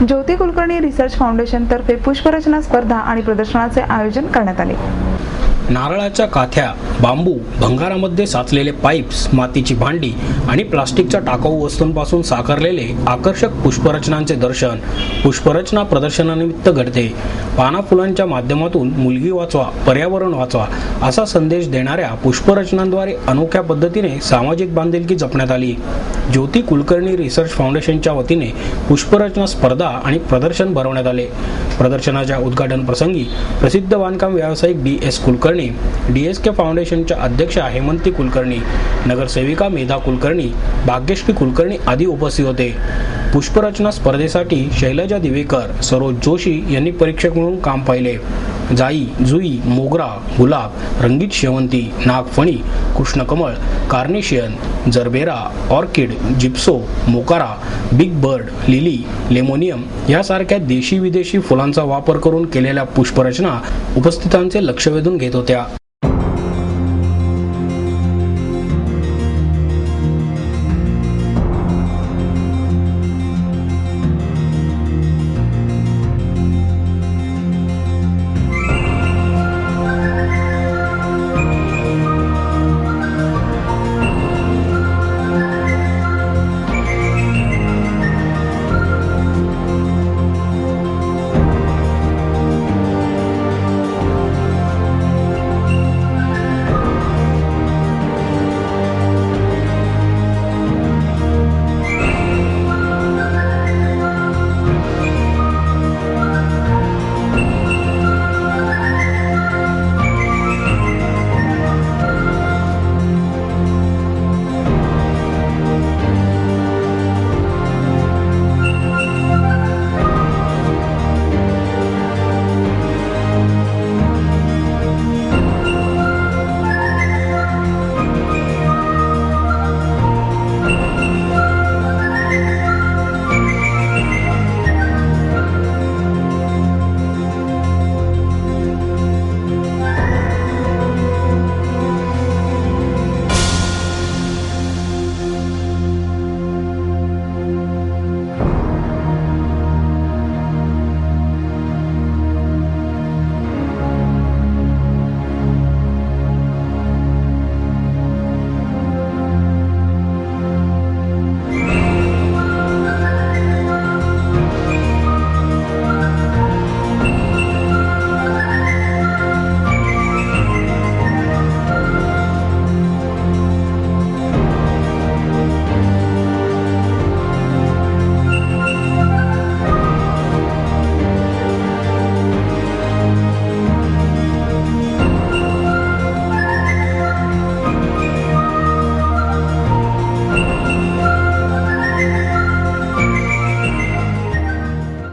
ज्योती Kulkarni research foundation तर्फे पुष्परचना स्पर्धा आणि प्रदर्शनाचे आयोजन करण्यात आले। नारळाच्या काथ्या, बांबू, भंगारामध्ये साचलेले पाईप्स, मातीची भांडी आणि प्लास्टिकच्या टाकाऊ वस्तूंपासून साकारलेले आकर्षक पुष्परचनांचे दर्शन पुष्परचना प्रदर्शनानिमित्त घडते। पाना फुलांच्या माध्यमातून मुलगी वाचवा, पर्यावरण वाचवा असा संदेश देणाऱ्या पुष्परचनांद्वारे अनोख्या पद्धतीने सामाजिक बांधिलकी जपण्यात आली। ज्योती कुलकर्णी रिसर्च फाउंडेशनच्या वतीने पुष्परचना स्पर्धा आणि प्रदर्शन भरवण्यात आले। प्रदर्शनाच्या उद्घाटन प्रसंगी प्रसिद्ध बांधकाम व्यावसायिक DS कुलकर्णी, DSK फाउंडेशनच्या अध्यक्षा हेमंती कुलकर्णी, नगरसेविका मेधा कुलकर्णी, भाग्यश्री कुलकर्णी आदी उपस्थित होते। पुष्परचना स्पर्धेसाठी शैलजा दिवेकर, सरोज जोशी यांनी परीक्षक म्हणून काम पाहिले। जाई, जुई, मोगरा, गुलाब, रंगीत शेवंती, नागफणी, कृष्णकमळ, carnation, gerbera, orchid, gypso, mokara, big bird, lily, limonium यासारख्या देशी विदेशी फुलांचा वापर करून केलेल्या पुष्परचना उपस्थितांचे लक्ष वेधून घेत होत्या।